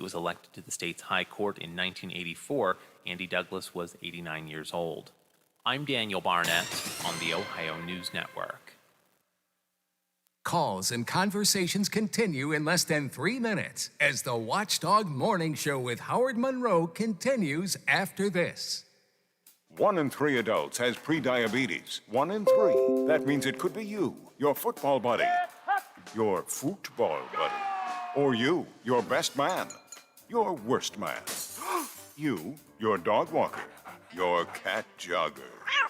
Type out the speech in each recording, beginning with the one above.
He was elected to the state's High Court in 1984. Andy Douglas was 89 years old. I'm Daniel Barnett on the Ohio News Network. Calls and conversations continue in less than 3 minutes as the Watchdog Morning Show with Howard Monroe continues after this. 1 in 3 adults has prediabetes. 1 in 3. That means it could be you, your football buddy, your football buddy, or you, your best man, your worst man, you, your dog walker, your cat jogger.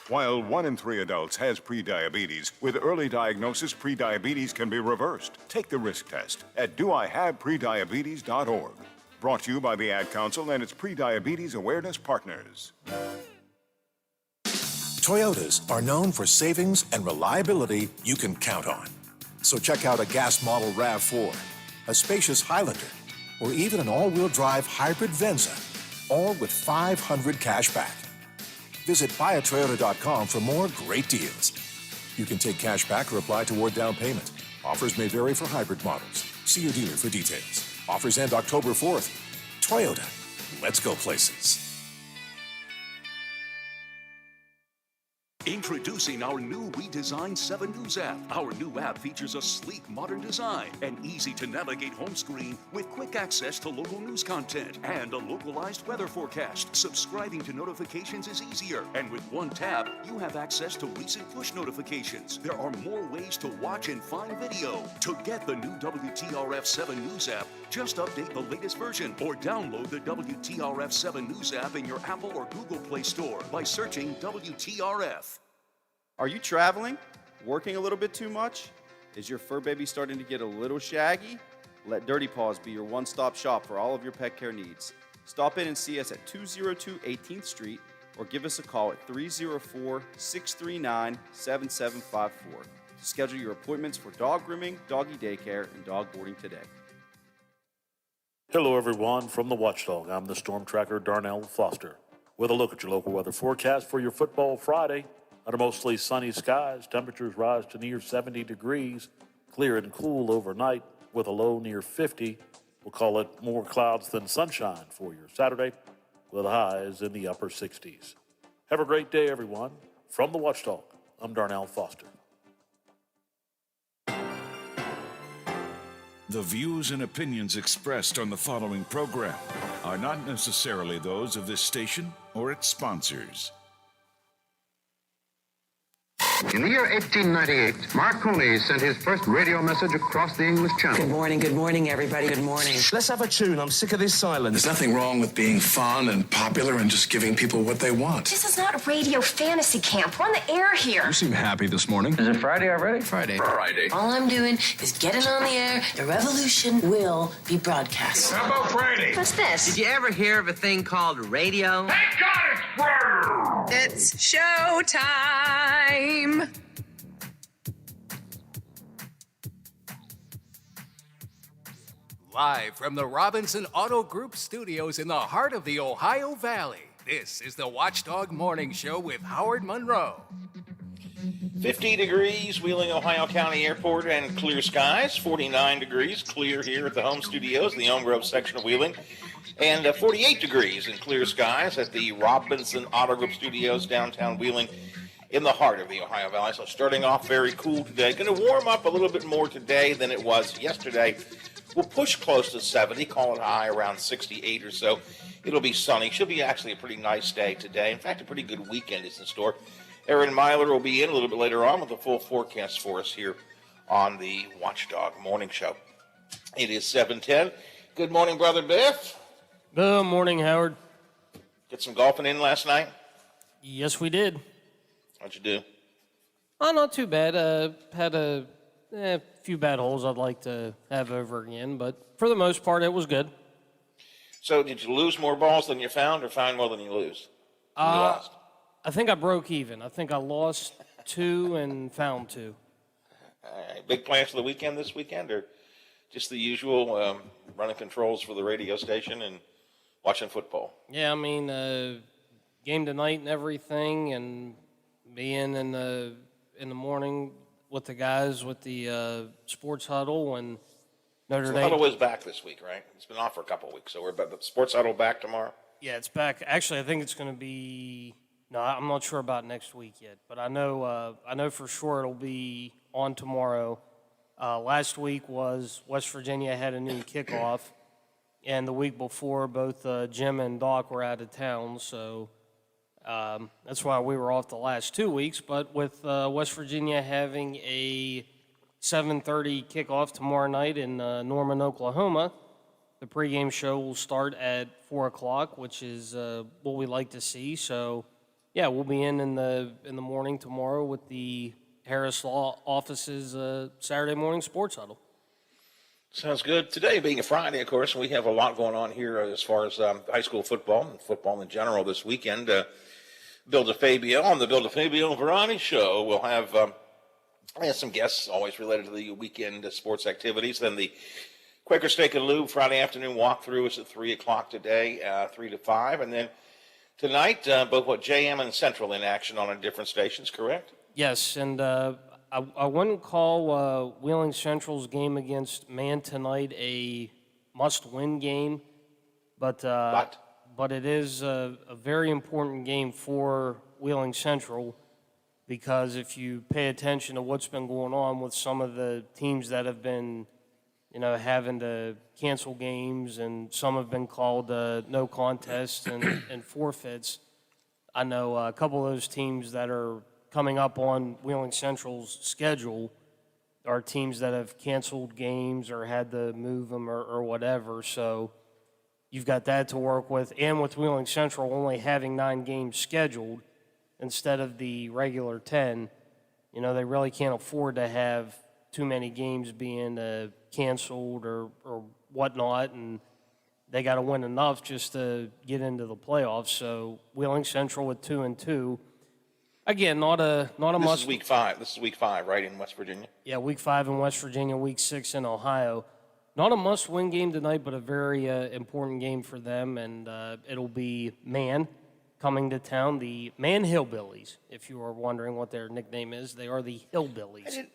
While 1 in 3 adults has prediabetes, with early diagnosis, prediabetes can be reversed. Take the risk test at doihaveprediabetes.org. Brought to you by the Ad Council and its prediabetes awareness partners. Toyotas are known for savings and reliability you can count on. So check out a gas model RAV4, a spacious Highlander, or even an all-wheel drive hybrid Venza, all with $500 cash back. Visit buyatoyota.com for more great deals. You can take cash back or apply toward down payment. Offers may vary for hybrid models. See your dealer for details. Offers end October 4th. Toyota. Let's go places. Introducing our new redesigned 7 News app. Our new app features a sleek, modern design, an easy-to-navigate home screen with quick access to local news content and a localized weather forecast. Subscribing to notifications is easier, and with one tap, you have access to recent push notifications. There are more ways to watch and find video. To get the new WTRF 7 News app, just update the latest version or download the WTRF 7 News app in your Apple or Google Play Store by searching WTRF. Are you traveling? Working a little bit too much? Is your fur baby starting to get a little shaggy? Let Dirty Paws be your one-stop shop for all of your pet care needs. Stop in and see us at 202 18th Street or give us a call at 304-639-7754 to schedule your appointments for dog grooming, doggy daycare, and dog boarding today. Hello, everyone. From the Watchdog, I'm the Storm Tracker, Darnell Foster, with a look at your local weather forecast for your football Friday. Under mostly sunny skies, temperatures rise to near 70 degrees, clear and cool overnight with a low near 50. We'll call it more clouds than sunshine for your Saturday, with highs in the upper 60s. Have a great day, everyone. From the Watchdog, I'm Darnell Foster. The views and opinions expressed on the following program are not necessarily those of this station or its sponsors. In the year 1898, Marconi sent his first radio message across the English Channel. Good morning, everybody. Good morning. Let's have a tune. I'm sick of this silence. There's nothing wrong with being fun and popular and just giving people what they want. This is not radio fantasy camp. We're on the air here. You seem happy this morning. Is it Friday already? Friday. All I'm doing is getting on the air. The revolution will be broadcast. How about Friday? What's this? Did you ever hear of a thing called radio? Thank God it's Friday! It's show time. Live from the Robinson Auto Group studios in the heart of the Ohio Valley, this is the Watchdog Morning Show with Howard Monroe. 50 degrees, Wheeling, Ohio County Airport, and clear skies. 49 degrees, clear here at the home studios, the Elm Grove section of Wheeling. And 48 degrees and clear skies at the Robinson Auto Group studios, downtown Wheeling, in the heart of the Ohio Valley. So starting off very cool today. Going to warm up a little bit more today than it was yesterday. We'll push close to 70, call it high around 68 or so. It'll be sunny. Should be actually a pretty nice day today. In fact, a pretty good weekend is in store. Aaron Myler will be in a little bit later on with a full forecast for us here on the Watchdog Morning Show. It is 7:10. Good morning, Brother Biff. Good morning, Howard. Get some golfing in last night? Yes, we did. How'd you do? Oh, not too bad. Had a few bad holes I'd like to have over again, but for the most part, it was good. So did you lose more balls than you found or find more than you lose? You lost? I think I broke even. I think I lost 2 and found 2. All right. Big plans for the weekend this weekend, or just the usual running controls for the radio station and watching football? Yeah, I mean, game tonight and everything, and being in the morning with the guys with the sports huddle, and Notre So Dame. Huddle is back this week, right? It's been off for a couple of weeks, so we're the Sports Huddle back tomorrow. Yeah, it's back. Actually, I think it's going to be. No, I'm not sure about next week yet, but I know for sure it'll be on tomorrow. Last week was West Virginia had a noon kickoff, and the week before both Jim and Doc were out of town, so that's why we were off the last 2 weeks. But with West Virginia having a 7:30 kickoff tomorrow night in Norman, Oklahoma, the pregame show will start at 4 o'clock, which is what we like to see. So, yeah, we'll be in the morning tomorrow with the Harris Law Office's Saturday morning sports huddle. Sounds good. Today being a Friday, of course, we have a lot going on here as far as high school football and football in general this weekend. Bill DeFabio on the Bill DeFabio Variety Show. We'll have some guests always related to the weekend sports activities. Then the Quaker Steak and Lube Friday afternoon walkthrough is at 3 o'clock today, 3 to 5. And then tonight, both JM and Central in action on different stations, correct? Yes, and I wouldn't call Wheeling Central's game against Man tonight a must-win game, but it is a very important game for Wheeling Central, because if you pay attention to what's been going on with some of the teams that have been, having to cancel games, and some have been called no contests and forfeits. I know a couple of those teams that are coming up on Wheeling Central's schedule are teams that have canceled games or had to move them or whatever. So you've got that to work with. And with Wheeling Central only having 9 games scheduled instead of the regular 10, they really can't afford to have too many games being canceled or whatnot. And they got to win enough just to get into the playoffs. So Wheeling Central with 2-2. Again, not a must. This is week 5. This is week 5, right, in West Virginia? Yeah, week 5 in West Virginia, week 6 in Ohio. Not a must-win game tonight, but a very important game for them, and it'll be Man coming to town. The Man Hillbillies, if you are wondering what their nickname is, they are the Hillbillies.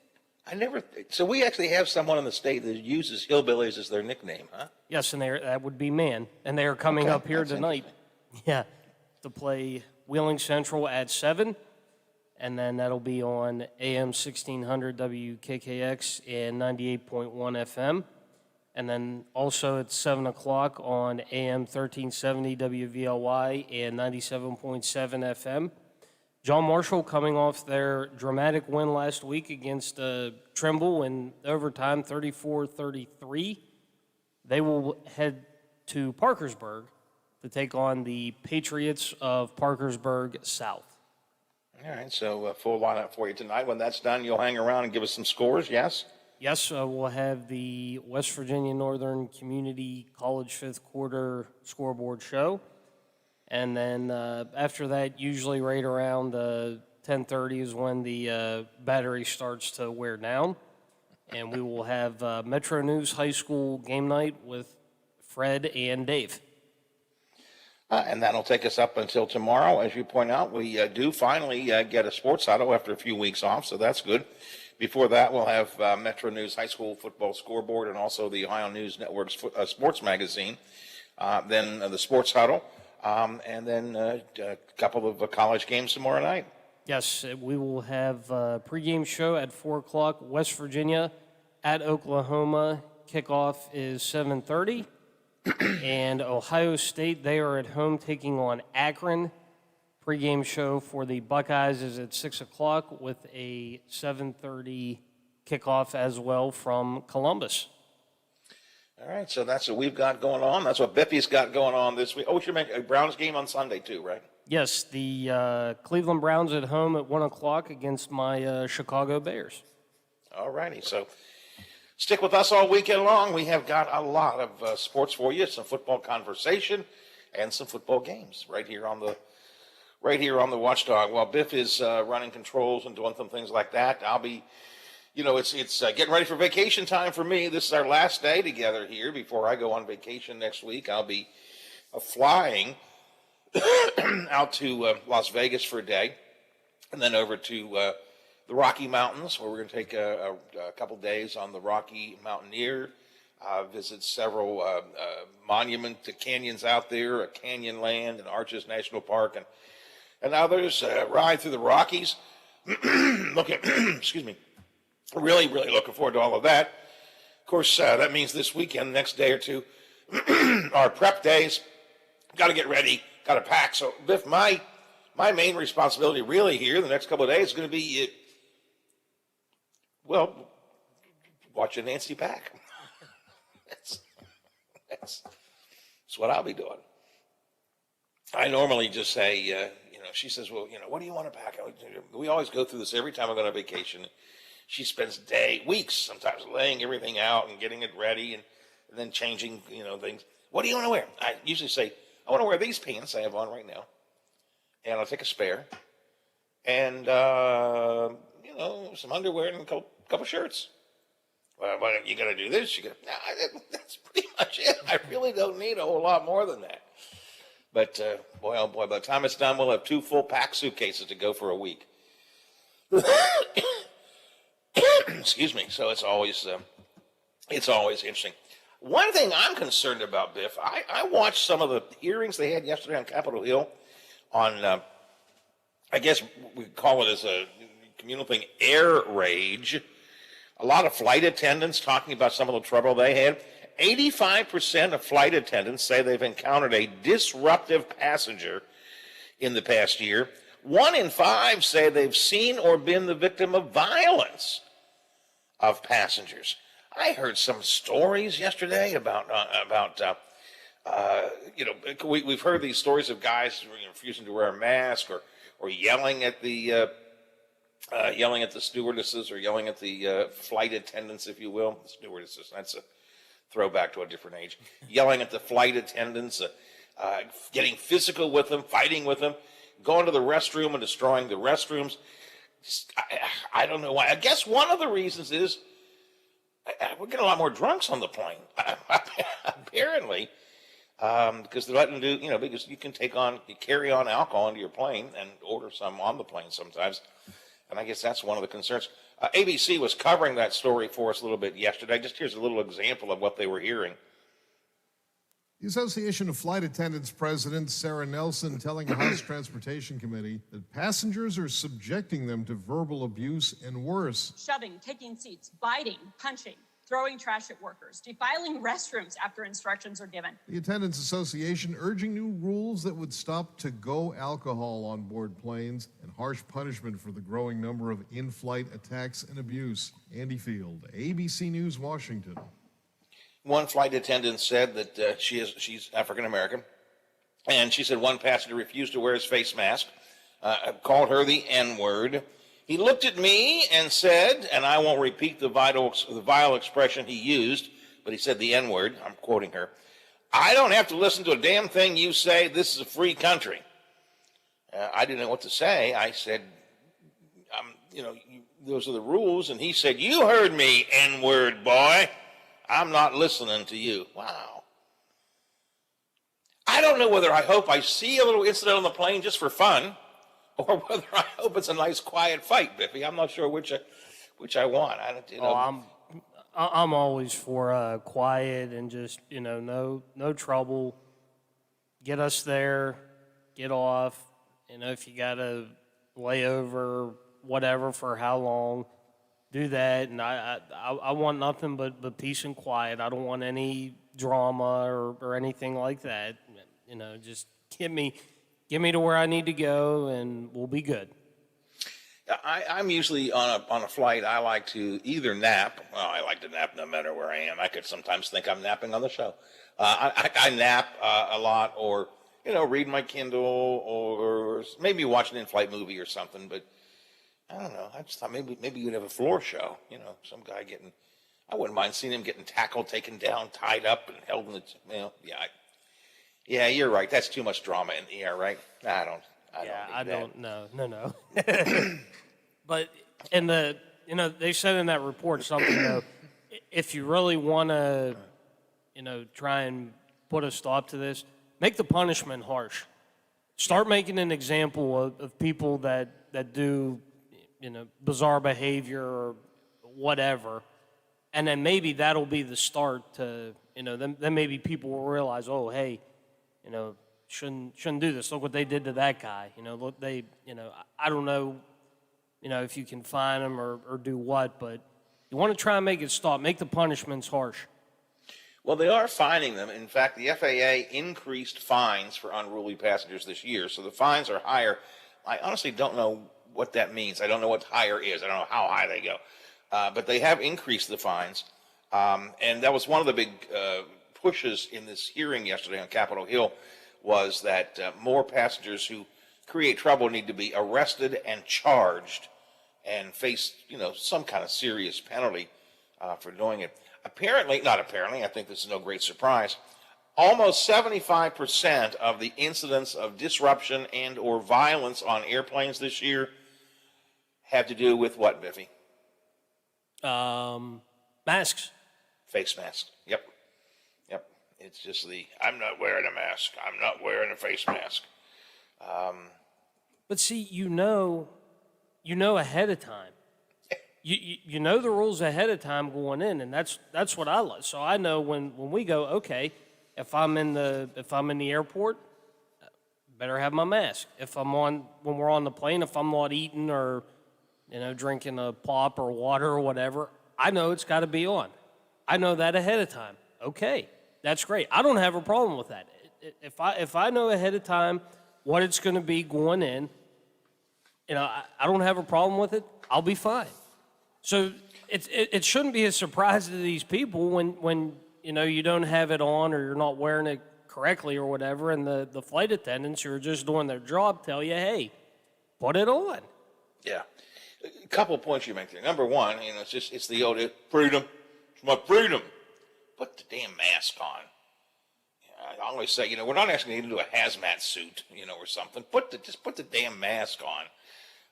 So we actually have someone in the state that uses hillbillies as their nickname, huh? Yes, and that would be Man, and they are coming up here tonight. Yeah, to play Wheeling Central at 7. And then that'll be on AM 1600 WKKX and 98.1 FM. And then also at 7 o'clock on AM 1370 WVLY and 97.7 FM. John Marshall coming off their dramatic win last week against Trimble in overtime, 34-33. They will head to Parkersburg to take on the Patriots of Parkersburg South. All right, so full lineup for you tonight. When that's done, you'll hang around and give us some scores, yes? Yes, we'll have the West Virginia Northern Community College fifth quarter scoreboard show. And then after that, usually right around 10:30 is when the battery starts to wear down. And we will have Metro News High School game night with Fred and Dave. And that'll take us up until tomorrow. As you point out, we do finally get a sports huddle after a few weeks off, so that's good. Before that, we'll have Metro News High School football scoreboard and also the Ohio News Network's sports magazine. Then the sports huddle, and then a couple of college games tomorrow night. Yes, we will have a pregame show at 4 o'clock. West Virginia at Oklahoma. Kickoff is 7:30. And Ohio State, they are at home taking on Akron. Pregame show for the Buckeyes is at 6 o'clock with a 7:30 kickoff as well from Columbus. All right, so that's what we've got going on. That's what Biffy's got going on this week. Oh, we should make a Browns game on Sunday too, right? Yes, the Cleveland Browns at home at 1 o'clock against my Chicago Bears. All righty, so stick with us all weekend long. We have got a lot of sports for you, some football conversation, and some football games right here on the Watchdog. While Biff is running controls and doing some things like that, I'll be, it's getting ready for vacation time for me. This is our last day together here before I go on vacation next week. I'll be flying out to Las Vegas for a day, and then over to the Rocky Mountains, where we're going to take a couple days on the Rocky Mountaineer Visit several monument to canyons out there, Canyon Land and Arches National Park, and others. Ride through the Rockies. Excuse me. Really, really looking forward to all of that. Of course, that means this weekend, next day or two, are prep days. Got to get ready. Got to pack. So, Biff, my main responsibility really here the next couple of days is going to be, watching Nancy pack. That's what I'll be doing. I normally just say, she says, well, what do you want to pack? We always go through this every time I go on vacation. She spends weeks sometimes laying everything out and getting it ready and then changing, things. What do you want to wear? I usually say, I want to wear these pants I have on right now. And I'll take a spare. And, some underwear and a couple shirts. Well, why don't you got to do this? That's pretty much it. I really don't need a whole lot more than that. But, boy, oh boy, by the time it's done, we'll have 2 full pack suitcases to go for a week. Excuse me. So it's always interesting. One thing I'm concerned about, Biff, I watched some of the hearings they had yesterday on Capitol Hill on, I guess we call it as a communal thing, air rage. A lot of flight attendants talking about some of the trouble they had. 85% of flight attendants say they've encountered a disruptive passenger in the past year. 1 in 5 say they've seen or been the victim of violence of passengers. I heard some stories yesterday about we've heard these stories of guys refusing to wear a mask or yelling at the stewardesses or yelling at the flight attendants, if you will. Stewardesses, that's a throwback to a different age. Yelling at the flight attendants, getting physical with them, fighting with them, going to the restroom and destroying the restrooms. I don't know why. I guess one of the reasons is we're getting a lot more drunks on the plane, apparently, because they're letting them do, because you can carry on alcohol into your plane and order some on the plane sometimes. And I guess that's one of the concerns. ABC was covering that story for us a little bit yesterday. Just here's a little example of what they were hearing. The Association of Flight Attendants President Sarah Nelson telling a House Transportation Committee that passengers are subjecting them to verbal abuse and worse. Shoving, taking seats, biting, punching, throwing trash at workers, defiling restrooms after instructions are given. The Attendants Association urging new rules that would stop to-go alcohol on board planes and harsh punishment for the growing number of in-flight attacks and abuse. Andy Field, ABC News, Washington. One flight attendant said that she's African-American, and she said one passenger refused to wear his face mask, called her the N-word. He looked at me and said, and I won't repeat the vile expression he used, but he said the N-word, I'm quoting her, "I don't have to listen to a damn thing you say. This is a free country." I didn't know what to say. I said, those are the rules. And he said, "You heard me, N-word boy. I'm not listening to you." Wow. I don't know whether I hope I see a little incident on the plane just for fun, or whether I hope it's a nice quiet fight, Biffy. I'm not sure which I want. I'm always for quiet and just no trouble. Get us there, get off. If you got a layover, whatever, for how long, do that. And I want nothing but peace and quiet. I don't want any drama or anything like that. Just get me to where I need to go, and we'll be good. I'm usually on a flight. I like to either nap. Well, I like to nap no matter where I am. I could sometimes think I'm napping on the show. I nap a lot, or read my Kindle, or maybe watch an in-flight movie or something. But I don't know. I just thought maybe you'd have a floor show. Some guy getting. I wouldn't mind seeing him getting tackled, taken down, tied up, and held in the. Yeah, you're right. That's too much drama in the air, right? I don't. No. But they said in that report something though. If you really want to, try and put a stop to this, make the punishment harsh. Start making an example of people that do, bizarre behavior or whatever, And then maybe that'll be the start to, then maybe people will realize, oh, hey, shouldn't do this. Look what they did to that guy. Look, I don't know, if you can fine them or do what, but you want to try and make it stop. Make the punishments harsh. Well, they are fining them. In fact, the FAA increased fines for unruly passengers this year, so the fines are higher. I honestly don't know what that means. I don't know what higher is. I don't know how high they go. But they have increased the fines. And that was one of the big pushes in this hearing yesterday on Capitol Hill, was that more passengers who create trouble need to be arrested and charged and face, some kind of serious penalty for doing it. Not apparently, I think this is no great surprise, almost 75% of the incidents of disruption and or violence on airplanes this year have to do with what, Biffy? Masks. Face masks. Yep. It's just I'm not wearing a mask. I'm not wearing a face mask. But see, you know ahead of time. You know the rules ahead of time going in, and that's what I like. So I know when we go, okay, if I'm in the airport, better have my mask. When we're on the plane, if I'm not eating or drinking a pop or water or whatever, I know it's got to be on. I know that ahead of time. Okay, that's great. I don't have a problem with that. If I know ahead of time what it's going to be going in, I don't have a problem with it. I'll be fine. So it shouldn't be a surprise to these people when you don't have it on or you're not wearing it correctly or whatever, and the flight attendants who are just doing their job tell you, hey, put it on. Yeah. A couple of points you make there. Number one, it's the old freedom. It's my freedom. Put the damn mask on. I always say, we're not asking you to do a hazmat suit, or something. Just put the damn mask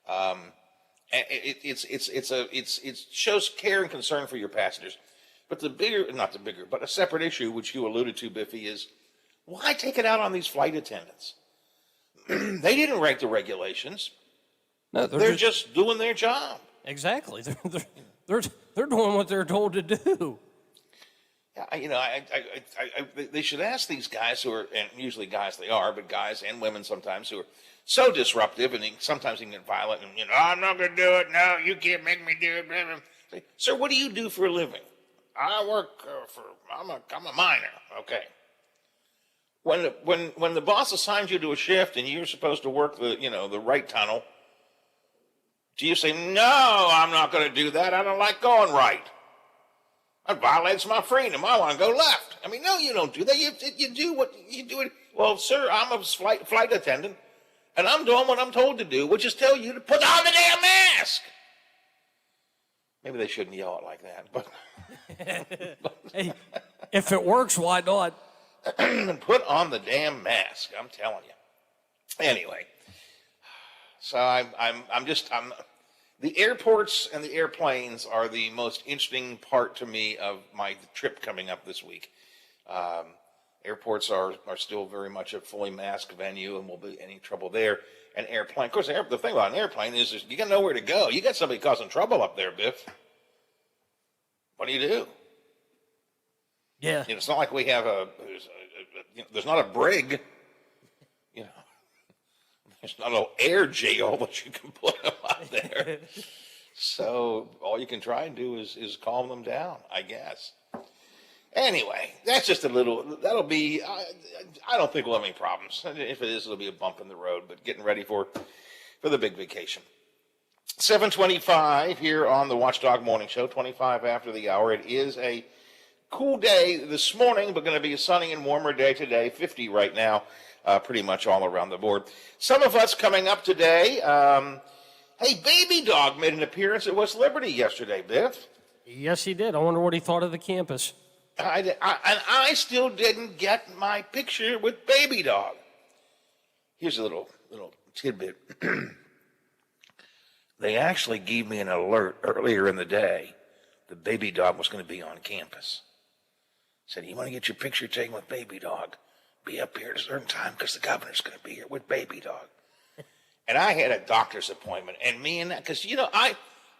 on. It shows care and concern for your passengers. But but a separate issue, which you alluded to, Biffy, is why take it out on these flight attendants? They didn't write the regulations. No, they're just doing their job. Exactly. They're doing what they're told to do. Yeah, they should ask these guys who are, and usually guys they are, but guys and women sometimes who are so disruptive and sometimes they can get violent and, I'm not going to do it. No, you can't make me do it. Say, sir, what do you do for a living? I work I'm a miner. Okay. When the boss assigns you to a shift and you're supposed to work the right tunnel, do you say, no, I'm not going to do that. I don't like going right. That violates my freedom. I want to go left. No, you don't do that. You do what you do. Well, sir, I'm a flight attendant, and I'm doing what I'm told to do, which is tell you to put on the damn mask. Maybe they shouldn't yell it like that, but hey, if it works, why not? Put on the damn mask. I'm telling you. Anyway, so I'm the airports and the airplanes are the most interesting part to me of my trip coming up this week. Airports are still very much a fully masked venue and won't be any trouble there. An airplane, of course, the thing about an airplane is you got nowhere to go. You got somebody causing trouble up there, Biff. What do? Yeah. It's not like we have there's not a brig. There's not an air jail that you can put them out there. So all you can try and do is calm them down, I guess. Anyway, that's just that'll be, I don't think we'll have any problems. If it is, it'll be a bump in the road, but getting ready for the big vacation. 7:25 here on the Watchdog Morning Show, 25 after the hour. It is a cool day this morning, but going to be a sunny and warmer day today, 50 right now. Pretty much all around the board. Some of us coming up today. Hey, Baby Dog made an appearance at West Liberty yesterday, Biff. Yes, he did. I wonder what he thought of the campus. I still didn't get my picture with Baby Dog. Here's a little tidbit. They actually gave me an alert earlier in the day that Baby Dog was going to be on campus. Said, you want to get your picture taken with Baby Dog? Be up here at a certain time because the governor's going to be here with Baby Dog. And I had a doctor's appointment, and because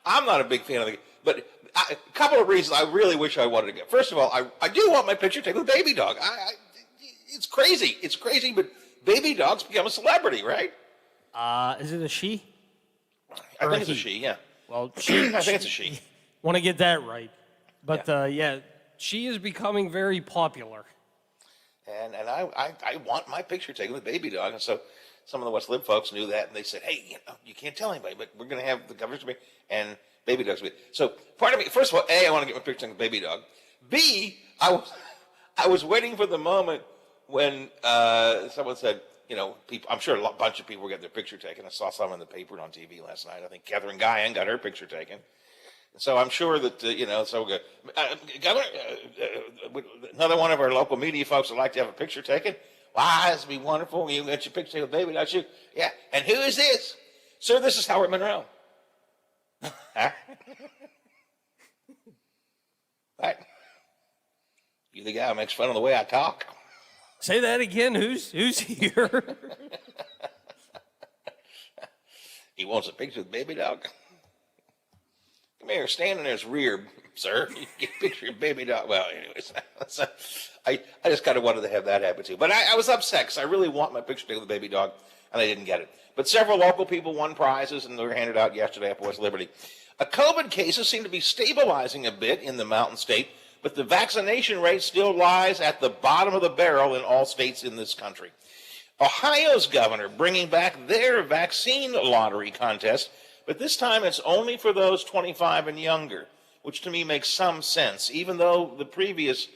I'm not a big fan of the, but a couple of reasons I really wish I wanted to get. First of all, I do want my picture taken with Baby Dog. It's crazy. It's crazy, but Baby Dog's become a celebrity, right? Is it a she? I think it's a she, yeah. Well, I think it's a she. Want to get that right. But, yeah, she is becoming very popular. And I want my picture taken with Baby Dog. And so some of the West Lib folks knew that, and they said, hey, you can't tell anybody, but we're going to have the coverage of me and Baby Dog's with me. So part of me, first of all, A, I want to get my picture taken with Baby Dog. B, I was waiting for the moment when someone said, people, I'm sure a bunch of people were getting their picture taken. I saw some in the paper and on TV last night. I think Catherine Guyan got her picture taken. So I'm sure that, so good. Governor, another one of our local media folks would like to have a picture taken. Wow, this would be wonderful. You get your picture taken with Baby, don't you? Yeah. And who is this? Sir, this is Howard Monroe. Huh? Right. You the guy who makes fun of the way I talk? Say that again. Who's here? He wants a picture with Baby Dog. Come here, stand in his rear, sir. You get a picture of Baby Dog. Well, anyways, I just kind of wanted to have that happen too. But I was upset because I really want my picture taken with Baby Dog, and I didn't get it. But several local people won prizes, and they were handed out yesterday up at West Liberty. COVID cases seem to be stabilizing a bit in the Mountain State, but the vaccination rate still lies at the bottom of the barrel in all states in this country. Ohio's governor bringing back their vaccine lottery contest, but this time it's only for those 25 and younger, which to me makes some sense, even though the previous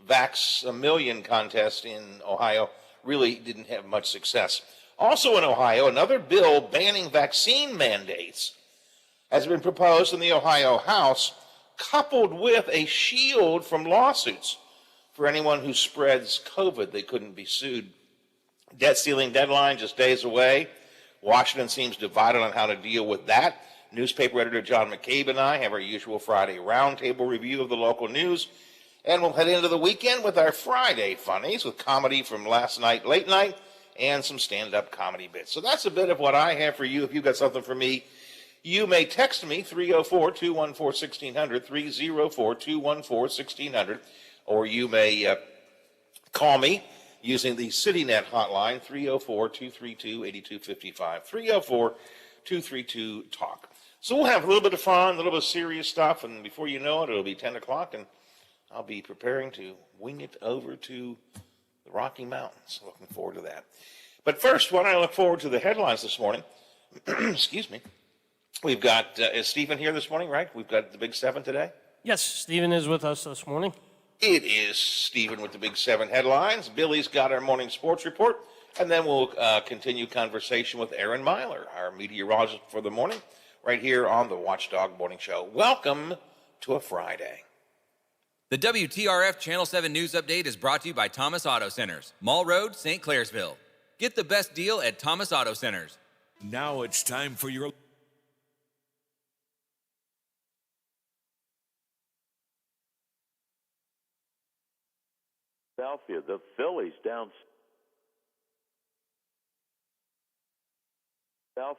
Vax a Million contest in Ohio really didn't have much success. Also in Ohio, another bill banning vaccine mandates has been proposed in the Ohio House, coupled with a shield from lawsuits for anyone who spreads COVID. They couldn't be sued. Debt ceiling deadline just days away. Washington seems divided on how to deal with that. Newspaper editor John McCabe and I have our usual Friday roundtable review of the local news. And we'll head into the weekend with our Friday funnies with comedy from last night, late night, and some stand-up comedy bits. So that's a bit of what I have for you. If you've got something for me, you may text me, 304-214-1600, 304-214-1600, or you may call me using the CityNet hotline, 304-232-8255, 304-232-TALK. So we'll have a little bit of fun, a little bit of serious stuff, and before you know it, it'll be 10 o'clock, and I'll be preparing to wing it over to the Rocky Mountains. Looking forward to that. But first, why don't I look forward to the headlines this morning? Excuse me. We've got, is Stephen here this morning, right? We've got the Big Seven today? Yes, Stephen is with us this morning. It is Stephen with the Big Seven headlines. Billy's got our morning sports report, and then we'll continue conversation with Aaron Myler, our meteorologist for the morning, right here on the Watchdog Morning Show. Welcome to a Friday. The WTRF Channel 7 News Update is brought to you by Thomas Auto Centers, Mall Road, St. Clairsville. Get the best deal at Thomas Auto Centers. Now it's time for your Philadelphia, the Phillies down south.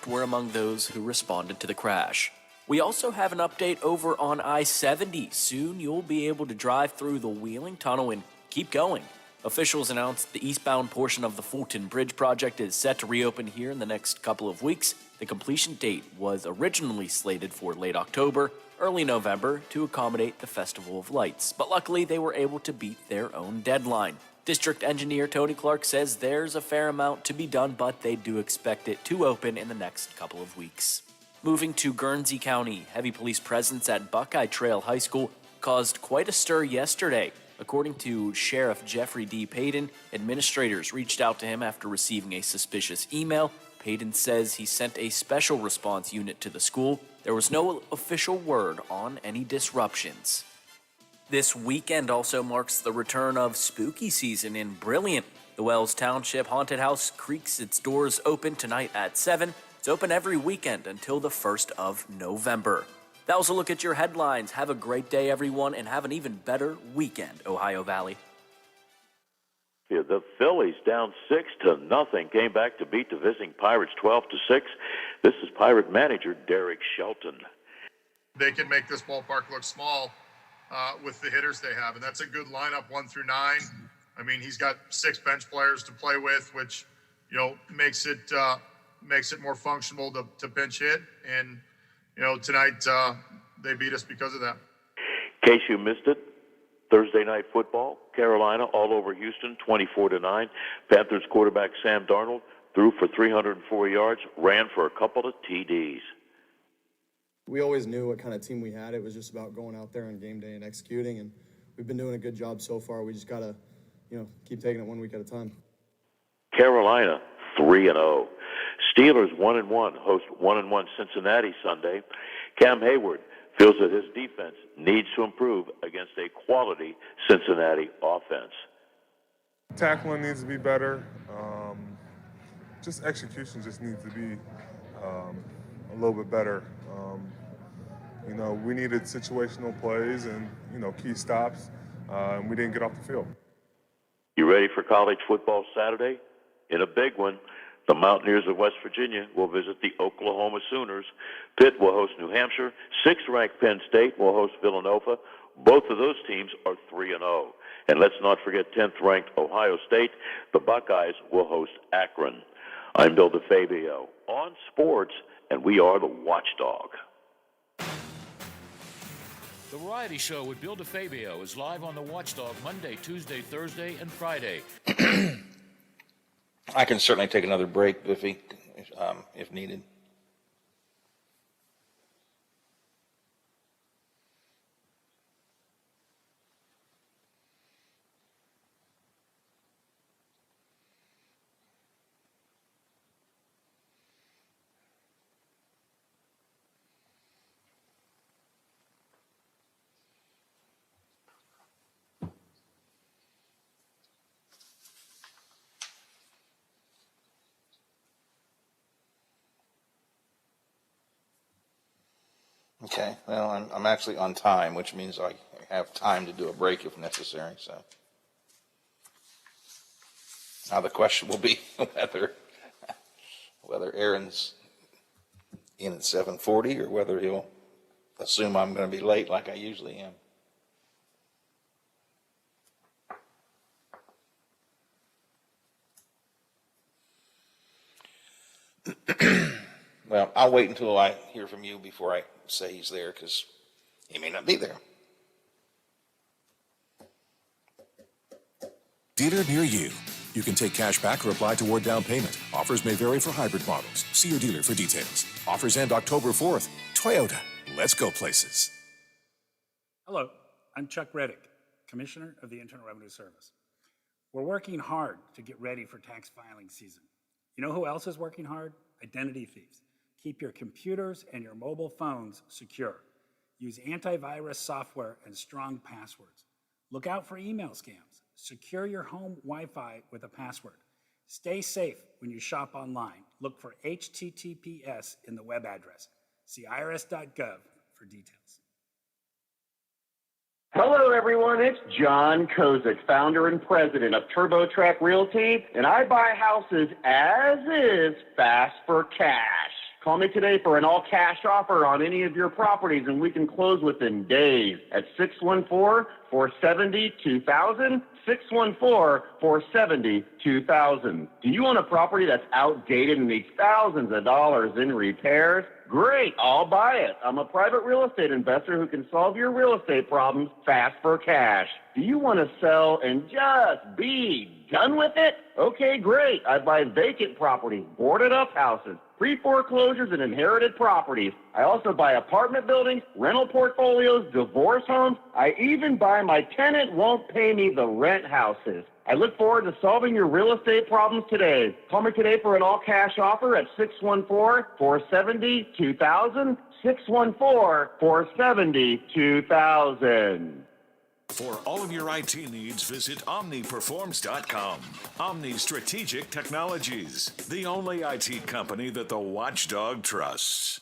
Were among those who responded to the crash. We also have an update over on I-70. Soon you'll be able to drive through the Wheeling Tunnel and keep going. Officials announced the eastbound portion of the Fulton Bridge project is set to reopen here in the next couple of weeks. The completion date was originally slated for late October, early November to accommodate the Festival of Lights, but luckily they were able to beat their own deadline. District Engineer Tony Clark says there's a fair amount to be done, but they do expect it to open in the next couple of weeks. Moving to Guernsey County, heavy police presence at Buckeye Trail High School caused quite a stir yesterday. According to Sheriff Jeffrey D. Payton, administrators reached out to him after receiving a suspicious email. Payton says he sent a special response unit to the school. There was no official word on any disruptions. This weekend also marks the return of spooky season in Brilliant. The Wells Township Haunted House creaks its doors open tonight at 7. It's open every weekend until the 1st of November. That was a look at your headlines. Have a great day, everyone, and have an even better weekend, Ohio Valley. Yeah, the Phillies down 6-0 came back to beat the visiting Pirates 12-6. This is Pirate manager Derek Shelton. They can make this ballpark look small with the hitters they have, and that's a good lineup 1 through 9. I mean, he's got 6 bench players to play with, which makes it more functional to pinch hit. And tonight they beat us because of that. In case you missed it, Thursday night football, Carolina all over Houston, 24-9. Panthers quarterback Sam Darnold threw for 304 yards, ran for a couple of TDs. We always knew what kind of team we had. It was just about going out there on game day and executing, and we've been doing a good job so far. We just got to, keep taking it 1 week at a time. Carolina 3-0. Steelers 1-1 host 1-1 Cincinnati Sunday. Cam Hayward feels that his defense needs to improve against a quality Cincinnati offense. Tackling needs to be better. Just execution just needs to be a little bit better. We needed situational plays and, key stops, and we didn't get off the field. You ready for college football Saturday? In a big one, the Mountaineers of West Virginia will visit the Oklahoma Sooners. Pitt will host New Hampshire. 6th-ranked Penn State will host Villanova. Both of those teams are 3-0. And let's not forget 10th-ranked Ohio State. The Buckeyes will host Akron. I'm Bill DeFabio on sports, and we are the Watchdog. The Variety Show with Bill DeFabio is live on the Watchdog Monday, Tuesday, Thursday, and Friday. I can certainly take another break, Biffy, if needed. Okay, well, I'm actually on time, which means I have time to do a break if necessary. So now the question will be whether Aaron's in at 7:40 or whether he'll assume I'm going to be late like I usually am. Well, I'll wait until I hear from you before I say he's there, because he may not be there. Dealer near you. You can take cash back or apply toward down payment. Offers may vary for hybrid models. See your dealer for details. Offers end October 4th. Toyota. Let's go places. Hello, I'm Chuck Reddick, Commissioner of the Internal Revenue Service. We're working hard to get ready for tax filing season. You know who else is working hard? Identity thieves. Keep your computers and your mobile phones secure. Use antivirus software and strong passwords. Look out for email scams. Secure your home Wi-Fi with a password. Stay safe when you shop online. Look for HTTPS in the web address. See irs.gov for details. Hello, everyone. It's John Kozik, founder and president of TurboTrack Realty, and I buy houses as is, fast for cash. Call me today for an all-cash offer on any of your properties, and we can close within days at 614-470-2000, 614-470-2000. Do you own a property that's outdated and needs thousands of dollars in repairs? Great, I'll buy it. I'm a private real estate investor who can solve your real estate problems fast for cash. Do you want to sell and just be done with it? Okay, great. I buy vacant properties, boarded up houses, pre-foreclosures, and inherited properties. I also buy apartment buildings, rental portfolios, divorce homes. I even buy my tenant won't pay me the rent houses. I look forward to solving your real estate problems today. Call me today for an all-cash offer at 614-470-2000, 614-470-2000. For all of your IT needs, visit OmniPerforms.com. Omni Strategic Technologies, the only IT company that the Watchdog trusts.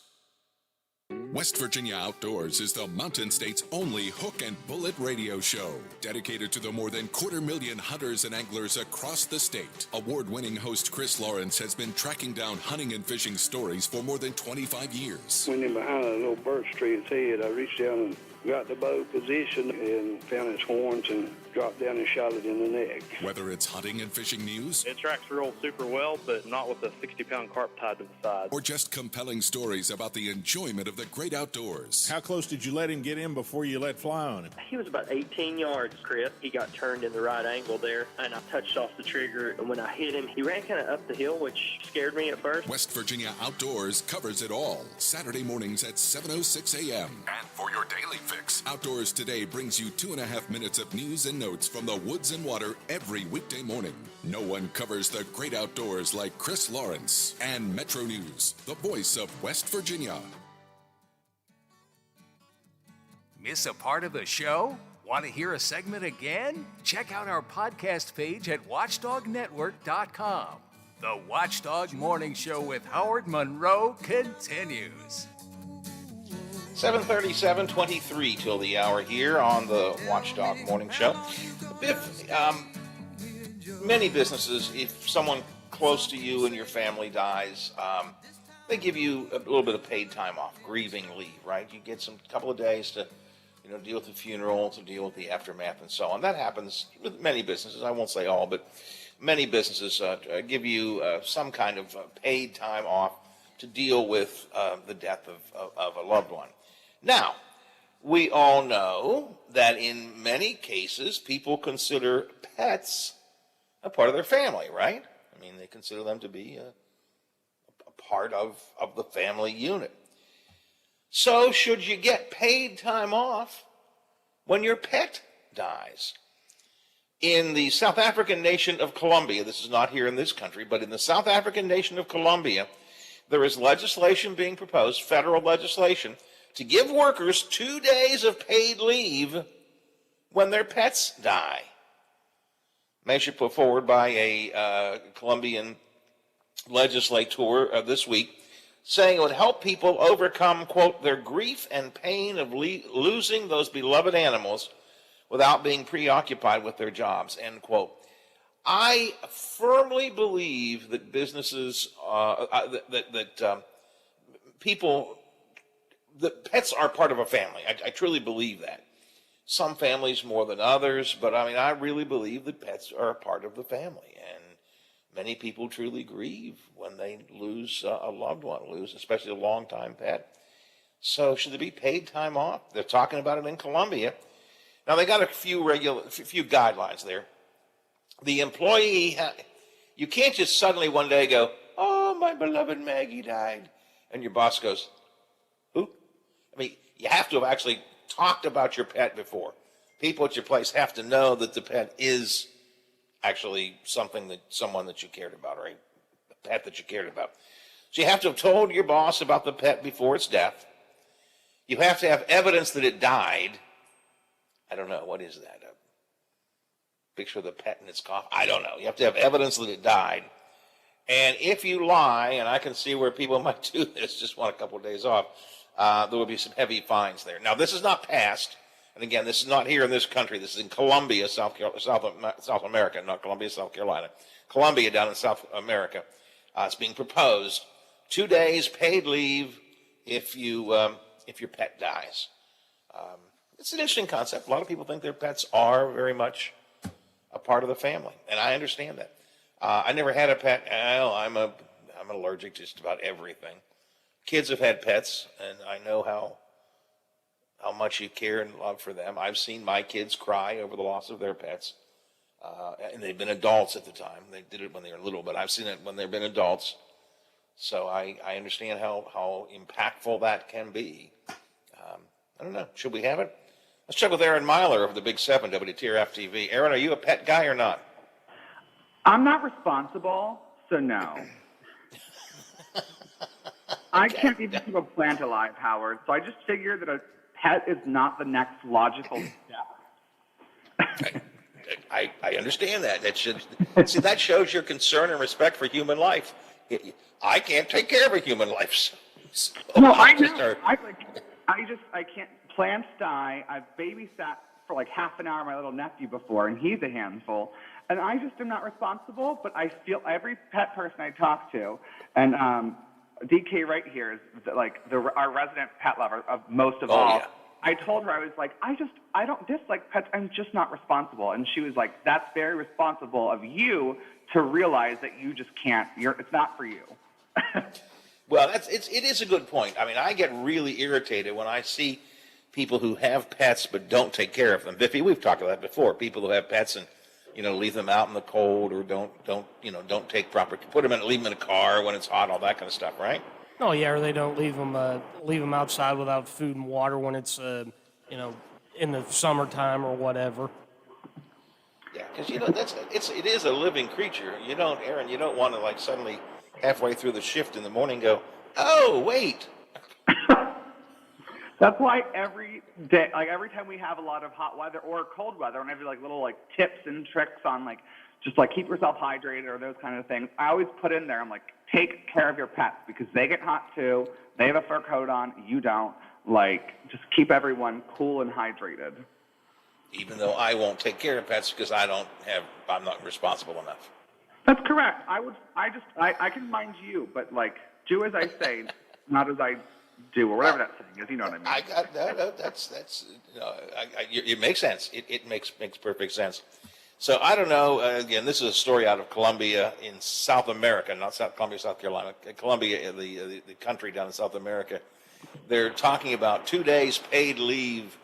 West Virginia Outdoors is the Mountain State's only hook and bullet radio show, dedicated to the more than 250,000 hunters and anglers across the state. Award-winning host Chris Lawrence has been tracking down hunting and fishing stories for more than 25 years. Went in behind a little birch tree at its head. I reached down and got the bow positioned and found its horns and dropped down and shot it in the neck. Whether it's hunting and fishing news, it tracks real super well, but not with a 60-pound carp tied to the side. Or just compelling stories about the enjoyment of the great outdoors. How close did you let him get in before you let fly on him? He was about 18 yards, Chris. He got turned in the right angle there, and I touched off the trigger, and when I hit him, he ran kind of up the hill, which scared me at first. West Virginia Outdoors covers it all. Saturday mornings at 7:06 a.m. And for your daily fix, Outdoors Today brings you 2.5 minutes of news and notes from the woods and water every weekday morning. No one covers the great outdoors like Chris Lawrence. And Metro News, the voice of West Virginia. Miss a part of the show? Want to hear a segment again? Check out our podcast page at watchdognetwork.com. The Watchdog Morning Show with Howard Monroe continues. 7:37:23 till the hour here on the Watchdog Morning Show. Biff, many businesses, if someone close to you and your family dies, they give you a little bit of paid time off, grieving leave, right? You get some couple of days to, deal with the funeral, to deal with the aftermath, and so on. That happens with many businesses. I won't say all, but many businesses give you some kind of paid time off to deal with the death of a loved one. Now, we all know that in many cases, people consider pets a part of their family, right? I mean, they consider them to be a part of the family unit. So, should you get paid time off when your pet dies? In the South African nation of Colombia, this is not here in this country, but in the South African nation of Colombia, there is legislation being proposed, federal legislation, to give workers 2 days of paid leave when their pets die. Measure put forward by a Colombian legislator this week, saying it would help people overcome, quote, their grief and pain of losing those beloved animals without being preoccupied with their jobs, end quote. I firmly believe that businesses, that pets are part of a family. I truly believe that. Some families more than others, but I really believe that pets are a part of the family. And many people truly grieve when they lose a loved one, especially a long-time pet. So should there be paid time off? They're talking about it in Colombia. Now, they got a few guidelines there. The employee, you can't just suddenly one day go, oh, my beloved Maggie died. And your boss goes, who? You have to have actually talked about your pet before. People at your place have to know that the pet is actually someone that you cared about, or a pet that you cared about. So you have to have told your boss about the pet before its death. You have to have evidence that it died. I don't know, what is that? A picture of the pet in its coffin? I don't know. You have to have evidence that it died. And if you lie, and I can see where people might do this, just want a couple of days off, there will be some heavy fines there. Now, this is not passed. And again, this is not here in this country. This is in Colombia, South America, not Colombia, South Carolina. Colombia down in South America. It's being proposed. 2 days paid leave if your pet dies. It's an interesting concept. A lot of people think their pets are very much a part of the family, and I understand that. I never had a pet. I'm allergic to just about everything. Kids have had pets, and I know how much you care and love for them. I've seen my kids cry over the loss of their pets, and they've been adults at the time. They did it when they were little, but I've seen it when they've been adults. So I understand how impactful that can be. I don't know. Should we have it? Let's check with Aaron Myler of the Big 7, WTRF TV. Aaron, are you a pet guy or not? I'm not responsible, so no. I can't even keep a plant alive, Howard, so I just figured that a pet is not the next logical step. I understand that. That should see that shows your concern and respect for human life. I can't take care of a human life. So No, I I just know. are- I can't. Plants die. I've babysat for like half an hour my little nephew before, and he's a handful. And I just am not responsible. But I feel every pet person I talk to, and DK right here is our resident pet lover of most of all. Yeah. I told her, I was like, I don't dislike pets. I'm just not responsible. And she was like, that's very responsible of you to realize that you just can't. It's not for you. Well, it is a good point. I mean, I get really irritated when I see people who have pets but don't take care of them. Biffy, we've talked about that before. People who have pets and leave them out in the cold or don't take proper leave them in a car when it's hot, all that kind of stuff, right? Oh yeah, or they don't leave them outside without food and water when it's in the summertime or whatever. Yeah, because it is a living creature. Aaron, you don't want to like suddenly halfway through the shift in the morning go, oh wait. That's why every day, like every time we have a lot of hot weather or cold weather, and every little tips and tricks on just keep yourself hydrated or those kind of things, I always put in there. I'm like, take care of your pets because they get hot too. They have a fur coat on, you don't. Just keep everyone cool and hydrated. Even though I won't take care of pets because I'm not responsible enough. That's correct. I can mind you, but do as I say, not as I do, or whatever that saying is. You know what I mean? It makes sense. It makes perfect sense. So I don't know. Again, this is a story out of Colombia in South America, not Colombia, South Carolina. Colombia, the country down in South America. They're talking about 2 days paid leave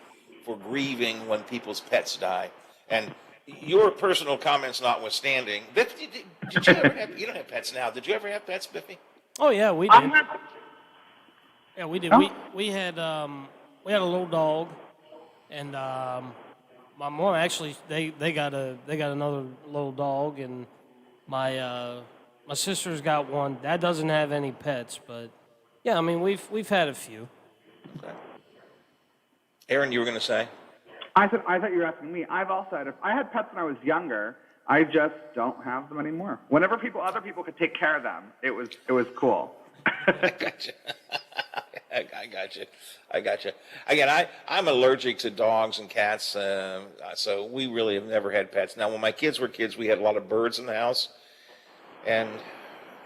for grieving when people's pets die. And your personal comments notwithstanding, Biff, did you ever have? You don't have pets now. Did you ever have pets, Biffy? Oh yeah, we did. Yeah, we did. We had a little dog, and my mom actually they got another little dog, and my sister's got one. Dad doesn't have any pets, but yeah, I mean we've had a few. Okay. Aaron, you were going to say? I thought you were asking me. I've also had pets when I was younger. I just don't have them anymore. Whenever other people could take care of them, it was cool. I got you. Again, I'm allergic to dogs and cats, so we really have never had pets. Now, when my kids were kids, we had a lot of birds in the house, and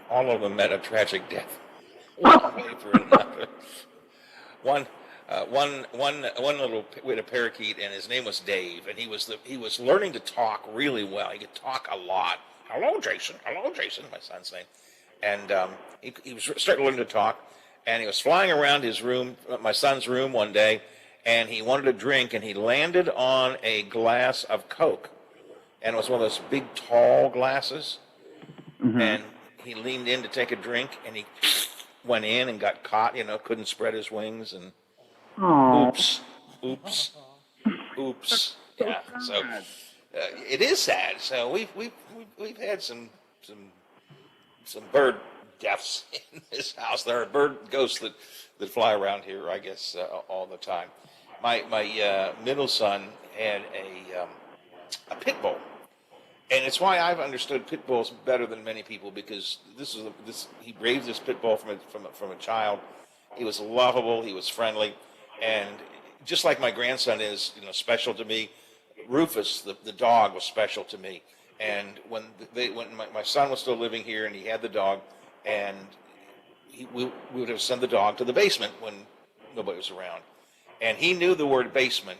all of them met a tragic death. One way for another. One little, we had a parakeet, and his name was Dave, and he was learning to talk really well. He could talk a lot. Hello, Jason, my son's name. And he was starting to learn to talk, and he was flying around his room, my son's room one day, and he wanted a drink, and he landed on a glass of Coke. And it was one of those big, tall glasses. Mm-hmm. And he leaned in to take a drink, and he went in and got caught, couldn't spread his wings, and Aww. oops. Yeah, so it is sad. So we've had some bird deaths in this house. There are bird ghosts that fly around here, I guess, all the time. My middle son had a pit bull, and it's why I've understood pit bulls better than many people, because he raised this pit bull from a child. He was lovable. He was friendly, and just like my grandson is, special to me. Rufus, the dog, was special to me. And when my son was still living here, and he had the dog, and we would have sent the dog to the basement when nobody was around. And he knew the word basement.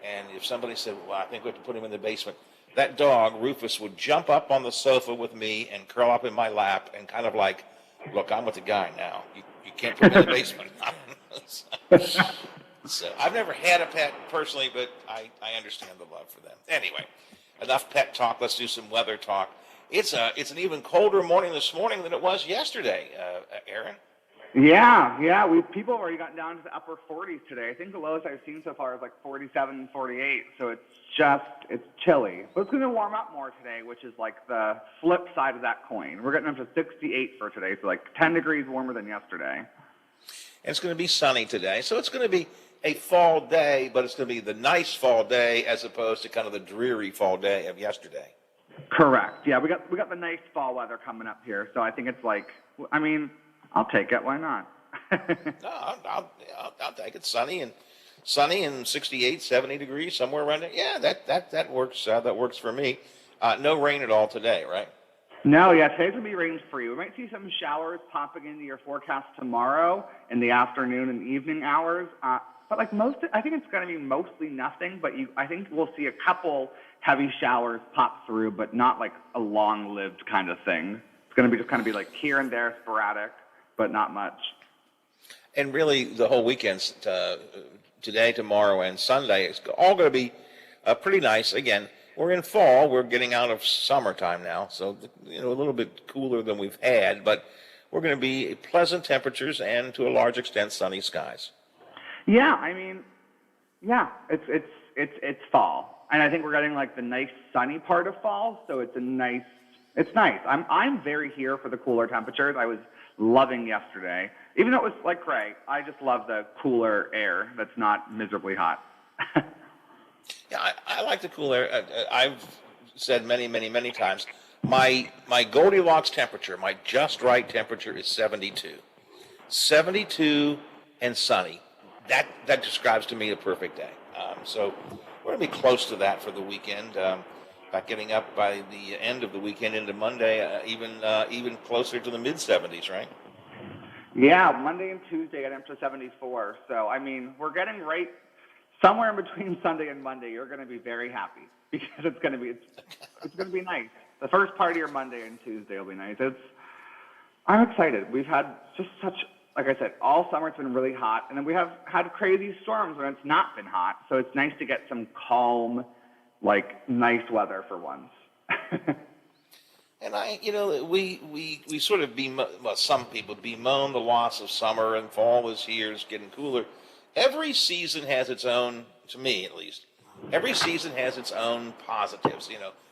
And if somebody said, well, I think we have to put him in the basement, that dog, Rufus, would jump up on the sofa with me and curl up in my lap and kind of like, look, I'm with the guy now. You can't put me in the basement. So I've never had a pet personally, but I understand the love for them. Anyway, enough pet talk. Let's do some weather talk. It's an even colder morning this morning than it was yesterday, Aaron. Yeah. People have already gotten down to the upper 40s today. I think the lowest I've seen so far is 47, 48. So it's chilly. But it's going to warm up more today, which is the flip side of that coin. We're getting up to 68 for today, so 10 degrees warmer than yesterday. And it's going to be sunny today, so it's going to be a fall day, but it's going to be the nice fall day as opposed to kind of the dreary fall day of yesterday. Correct. Yeah, we got the nice fall weather coming up here, so I think it's like, I mean, I'll take it. Why not? No, I'll take it. Sunny and 68, 70 degrees, somewhere around there. Yeah, that works. That works for me. No rain at all today, right? No, yeah, today's going to be rain-free. We might see some showers popping into your forecast tomorrow in the afternoon and evening hours. But like I think it's going to be mostly nothing, but I think we'll see a couple heavy showers pop through, but not like a long-lived kind of thing. It's going to be just kind of be like here and there, sporadic, but not much. And really, the whole weekend, today, tomorrow, and Sunday, it's all going to be pretty nice. Again, we're in fall. We're getting out of summertime now, so a little bit cooler than we've had, but we're going to be pleasant temperatures and, to a large extent, sunny skies. Yeah, I mean, yeah, it's fall, and I think we're getting like the nice sunny part of fall, so it's nice. I'm very here for the cooler temperatures. I was loving yesterday, even though it was like gray. I just love the cooler air that's not miserably hot. Yeah, I like the cool air. I've said many times, my Goldilocks temperature, my just right temperature is 72. 72 and sunny. That describes to me a perfect day. So we're going to be close to that for the weekend. About getting up by the end of the weekend into Monday, even closer to the mid-70s, right? Yeah, Monday and Tuesday get up to 74. So, I mean, we're getting right somewhere in between Sunday and Monday. You're going to be very happy because it's going to be nice. The first part of your Monday and Tuesday will be nice. I'm excited. We've had just such, like I said, all summer it's been really hot, and then we have had crazy storms when it's not been hot. So it's nice to get some calm, like nice weather for once. And we sort of some people bemoan the loss of summer, and fall is here, it's getting cooler. Every season has its own, to me at least, every season has its own positives,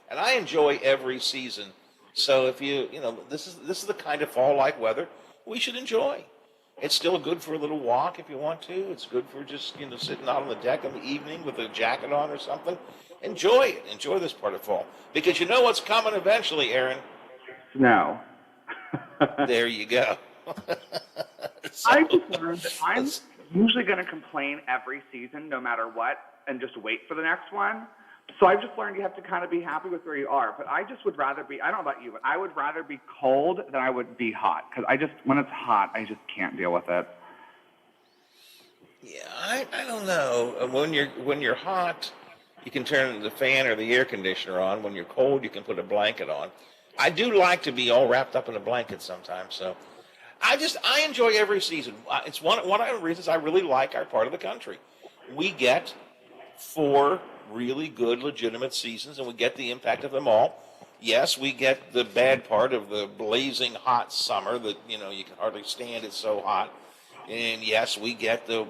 and I enjoy every season. So if this is the kind of fall-like weather we should enjoy. It's still good for a little walk if you want to. It's good for just, sitting out on the deck in the evening with a jacket on or something. Enjoy it. Enjoy this part of fall. Because you know what's coming eventually, Aaron. Snow. There you go. I just learned that I'm usually going to complain every season, no matter what, and just wait for the next one. So I've just learned you have to kind of be happy with where you are. But I just would rather be, I don't know about you, but I would rather be cold than I would be hot. Because when it's hot, I just can't deal with it. Yeah, I don't know. When you're hot, you can turn the fan or the air conditioner on. When you're cold, you can put a blanket on. I do like to be all wrapped up in a blanket sometimes. So I enjoy every season. It's one of the reasons I really like our part of the country. We get 4 really good, legitimate seasons, and we get the impact of them all. Yes, we get the bad part of the blazing hot summer that, you can hardly stand, it's so hot. And yes, we get the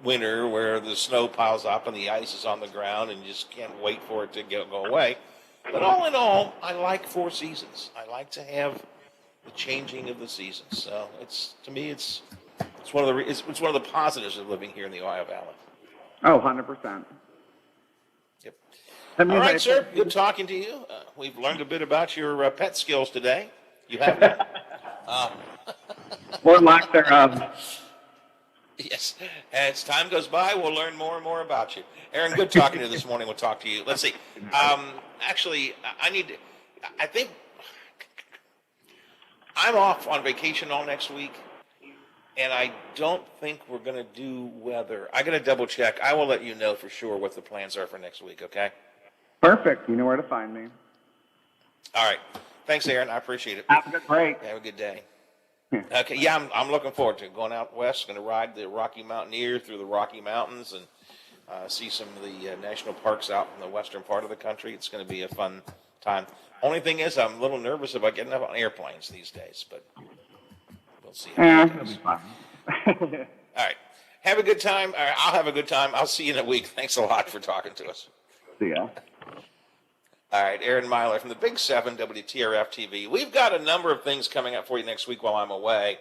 winter where the snow piles up and the ice is on the ground and you just can't wait for it to go away. But all in all, I like 4 seasons. I like to have the changing of the seasons. So to me, it's one of the positives of living here in the Ohio Valley. Oh, 100%. Yep. All right, sir. Good talking to you. We've learned a bit about your pet skills today. You have none? Or lack thereof. Yes. As time goes by, we'll learn more and more about you. Aaron, good talking to you this morning. We'll talk to you. Let's see. Actually, I think I'm off on vacation all next week, and I don't think we're going to do weather. I got to double check. I will let you know for sure what the plans are for next week, okay? Perfect. You know where to find me. All right. Thanks, Aaron. I appreciate it. Have a good break. Have a good day. Okay, yeah, I'm looking forward to it. Going out west, going to ride the Rocky Mountaineer through the Rocky Mountains and see some of the national parks out in the western part of the country. It's going to be a fun time. Only thing is, I'm a little nervous about getting up on airplanes these days, but we'll see how it goes. It'll be fun. All right. Have a good time. I'll have a good time. I'll see you in a week. Thanks a lot for talking to us. See ya. All right, Aaron Myler from the Big 7, WTRF TV. We've got a number of things coming up for you next week while I'm away.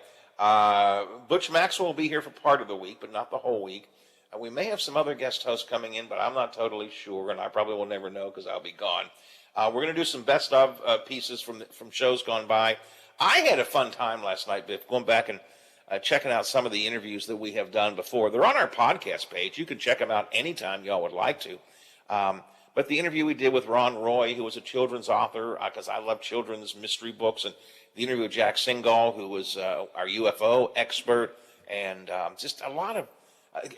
Butch Maxwell will be here for part of the week, but not the whole week. We may have some other guest hosts coming in, but I'm not totally sure, and I probably will never know because I'll be gone. We're going to do some best of pieces from shows gone by. I had a fun time last night, Biff, going back and checking out some of the interviews that we have done before. They're on our podcast page. You can check them out anytime y'all would like to. But the interview we did with Ron Roy, who was a children's author, because I love children's mystery books, and the interview with Jack Singal, who was our UFO expert, and just a lot of,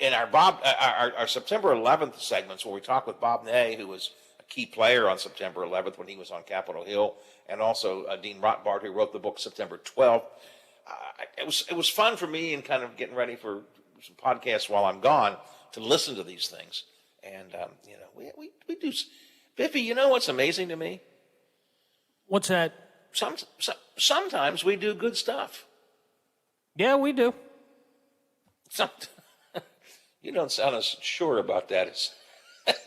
and our September 11th segments where we talked with Bob Ney, who was a key player on September 11th when he was on Capitol Hill, and also Dean Rotbart, who wrote the book September 12th. It was fun for me and kind of getting ready for some podcasts while I'm gone to listen to these things. And, we do. Biffy, you know what's amazing to me? What's that? Sometimes we do good stuff. Yeah, we do. You don't sound as sure about that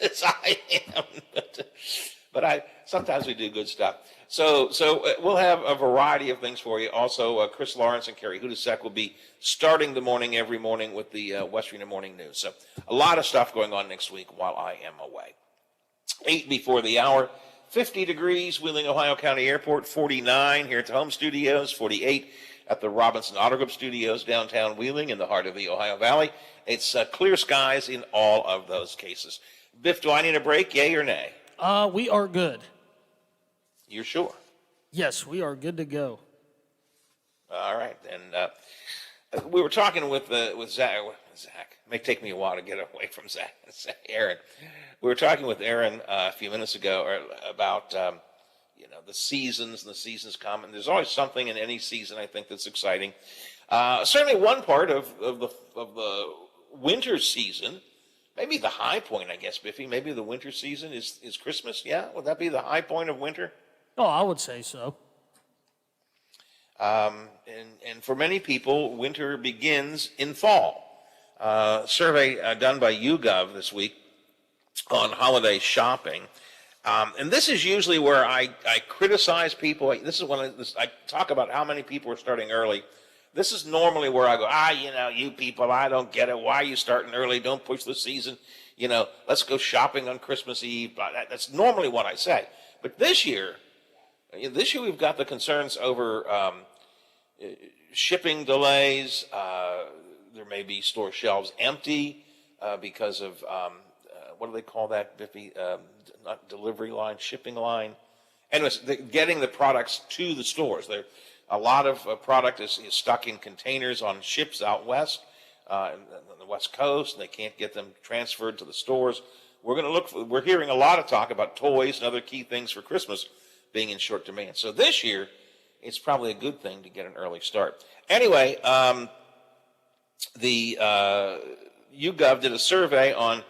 as I am. But sometimes we do good stuff. So we'll have a variety of things for you. Also, Chris Lawrence and Carrie Hudasek will be starting the morning every morning with the West Virginia Morning News. So a lot of stuff going on next week while I am away. 8 before the hour, 50 degrees, Wheeling, Ohio County Airport, 49 here at the home studios, 48 at the Robinson Auto Group Studios, downtown Wheeling in the heart of the Ohio Valley. It's clear skies in all of those cases. Biff, do I need a break, yay or nay? We are good. You're sure? Yes, we are good to go. All right, and we were talking with Zach. It may take me a while to get away from Zach. Aaron. We were talking with Aaron a few minutes ago about the seasons and the seasons come, and there's always something in any season I think that's exciting. Certainly, one part of the winter season, maybe the high point, I guess, Biffy. Maybe the winter season is Christmas. Yeah, would that be the high point of winter? Oh, I would say so. And for many people, winter begins in fall. Survey done by YouGov this week on holiday shopping. And this is usually where I criticize people. This is when I talk about how many people are starting early. This is normally where I go, you people, I don't get it. Why are you starting early? Don't push the season. Let's go shopping on Christmas Eve. That's normally what I say. But this year we've got the concerns over shipping delays. There may be store shelves empty because of, what do they call that, Biffy? Not delivery line, shipping line. Anyways, getting the products to the stores. A lot of product is stuck in containers on ships out west, on the West Coast. They can't get them transferred to the stores. We're hearing a lot of talk about toys and other key things for Christmas being in short demand. So this year, it's probably a good thing to get an early start. Anyway, the YouGov did a survey on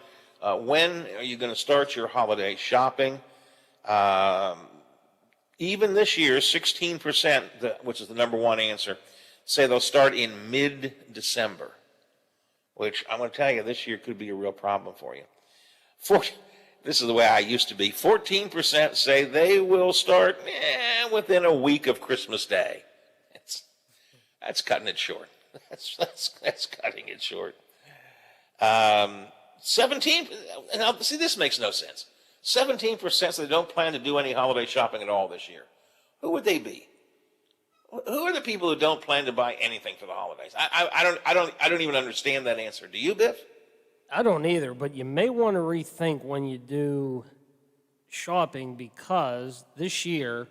when are you going to start your holiday shopping. Even this year, 16%, which is the number one answer, say they'll start in mid-December, which I'm going to tell you this year could be a real problem for you. This is the way I used to be. 14% say they will start within a week of Christmas Day. That's cutting it short. That's cutting it short. 17. Now, see, this makes no sense. 17% say they don't plan to do any holiday shopping at all this year. Who would they be? Who are the people who don't plan to buy anything for the holidays? I don't even understand that answer. Do you, Biff? I don't either, but you may want to rethink when you do shopping because this year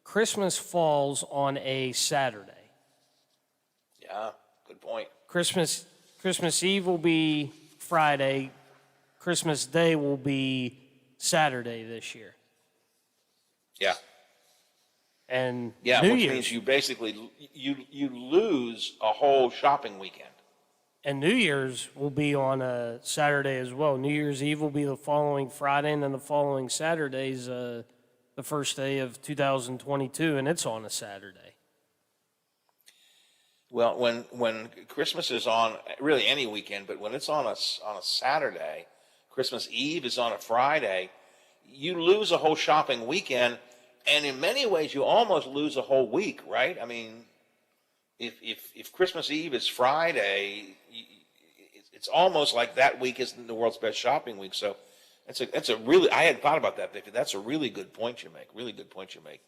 Christmas falls on a Saturday. Yeah, good point. Christmas Eve will be Friday. Christmas Day will be Saturday this year. Yeah. And yeah, New which Year's, means you basically you lose a whole shopping weekend. And New Year's will be on a Saturday as well. New Year's Eve will be the following Friday, and then the following Saturday's the first day of 2022, and it's on a Saturday. Well, when Christmas is on, really any weekend, but when it's on a Saturday, Christmas Eve is on a Friday, you lose a whole shopping weekend, and in many ways you almost lose a whole week, right? I mean, if Christmas Eve is Friday, it's almost like that week isn't the world's best shopping week. So that's a really, I hadn't thought about that, Vicky. That's a really good point you make. Really good point you make.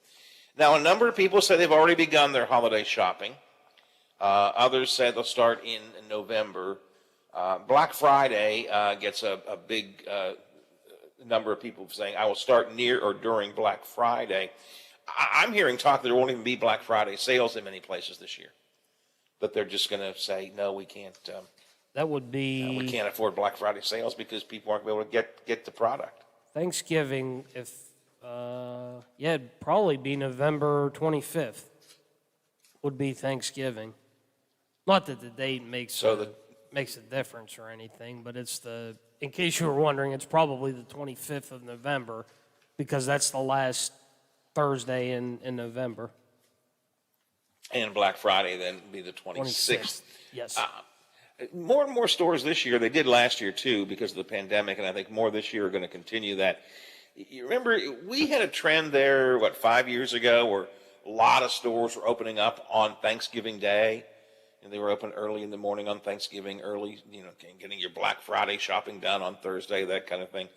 Now, a number of people say they've already begun their holiday shopping. Others say they'll start in November. Black Friday gets a big number of people saying, I will start near or during Black Friday. I'm hearing talk that there won't even be Black Friday sales in many places this year. That they're just going to say, no, we can't. That would be. We can't afford Black Friday sales because people aren't going to be able to get the product. Thanksgiving, it'd probably be November 25th would be Thanksgiving. Not that the date makes a difference or anything, but it's in case you were wondering, it's probably the 25th of November because that's the last Thursday in November. And Black Friday then be the 26th. Yes. More and more stores this year, they did last year too because of the pandemic, and I think more this year are going to continue that. You remember, we had a trend there, 5 years ago, where a lot of stores were opening up on Thanksgiving Day, and they were open early in the morning on Thanksgiving, early, getting your Black Friday shopping done on Thursday, that kind of thing.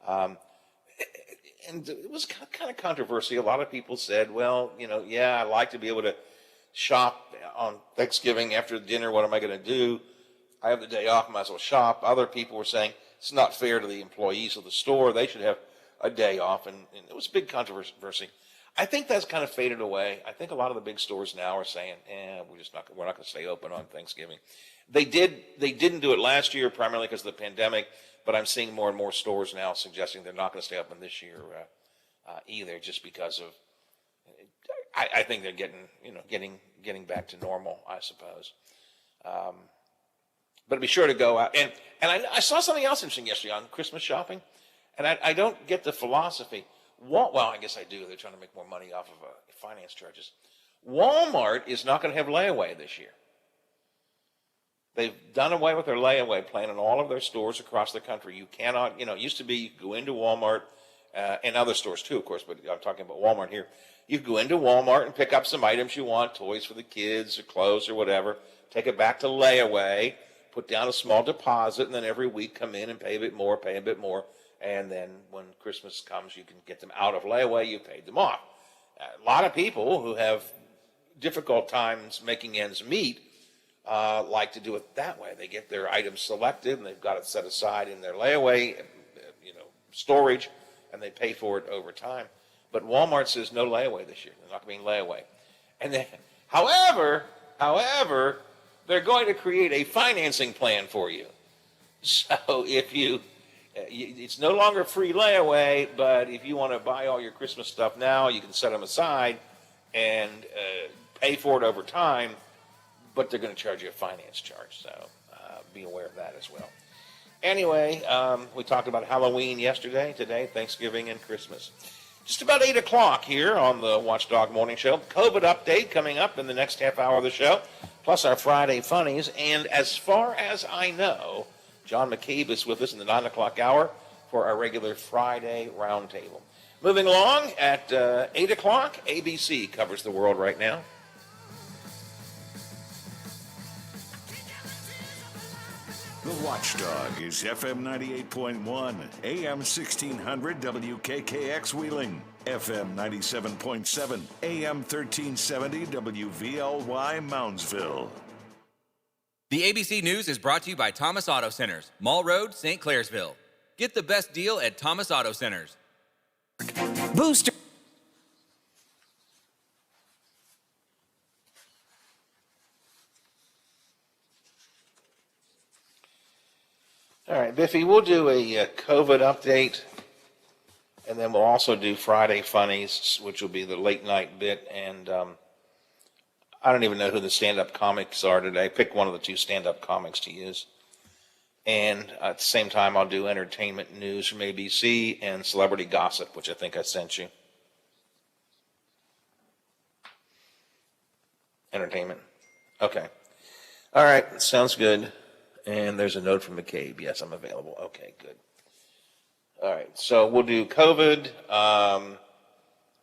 And it was kind of controversial. A lot of people said, well, I like to be able to shop on Thanksgiving after dinner. What am I going to do? I have the day off, might as well shop. Other people were saying it's not fair to the employees of the store. They should have a day off, and it was a big controversy. I think that's kind of faded away. I think a lot of the big stores now are saying, we're not going to stay open on Thanksgiving. They didn't do it last year primarily because of the pandemic, but I'm seeing more and more stores now suggesting they're not going to stay open this year either, just because of. I think they're getting back to normal, I suppose. But be sure to go out. And I saw something else interesting yesterday on Christmas shopping, and I don't get the philosophy. Well, I guess I do. They're trying to make more money off of finance charges. Walmart is not going to have layaway this year. They've done away with their layaway plan in all of their stores across the country. You cannot, it used to be you could go into Walmart and other stores too, of course, but I'm talking about Walmart here. You could go into Walmart and pick up some items you want, toys for the kids or clothes or whatever, take it back to layaway, put down a small deposit, and then every week come in and pay a bit more, and then when Christmas comes, you can get them out of layaway, you paid them off. A lot of people who have difficult times making ends meet like to do it that way. They get their items selected, and they've got it set aside in their layaway, storage, and they pay for it over time. But Walmart says no layaway this year. They're not going to be in layaway. And then, however, they're going to create a financing plan for you. So if it's no longer free layaway, but if you want to buy all your Christmas stuff now, you can set them aside and pay for it over time, but they're going to charge you a finance charge. So be aware of that as well. Anyway, we talked about Halloween yesterday, today, Thanksgiving, and Christmas. Just about 8 o'clock here on the Watchdog Morning Show. COVID update coming up in the next half hour of the show, plus our Friday funnies. And as far as I know, John McCabe is with us in the 9 o'clock hour for our regular Friday roundtable. Moving along at 8 o'clock, ABC covers the world right now. The Watchdog is FM 98.1, AM 1600 WKKX Wheeling, FM 97.7, AM 1370 WVLY Moundsville. The ABC News is brought to you by Thomas Auto Centers, Mall Road, St. Clairsville. Get the best deal at Thomas Auto Centers. Booster. All right, Biffy, we'll do a COVID update, and then we'll also do Friday Funnies, which will be the late night bit. And I don't even know who the stand-up comics are today. Pick one of the two stand-up comics to use. And at the same time, I'll do entertainment news from ABC and celebrity gossip, which I think I sent you. Entertainment. Okay. All right, sounds good. And there's a note from McCabe. Yes, I'm available. Okay, good. All right, so we'll do COVID,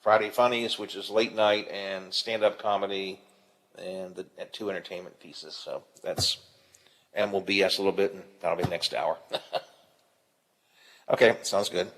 Friday Funnies, which is late night, and stand-up comedy, and two entertainment pieces. So that's and we'll BS a little bit, and that'll be next hour. Okay, sounds good.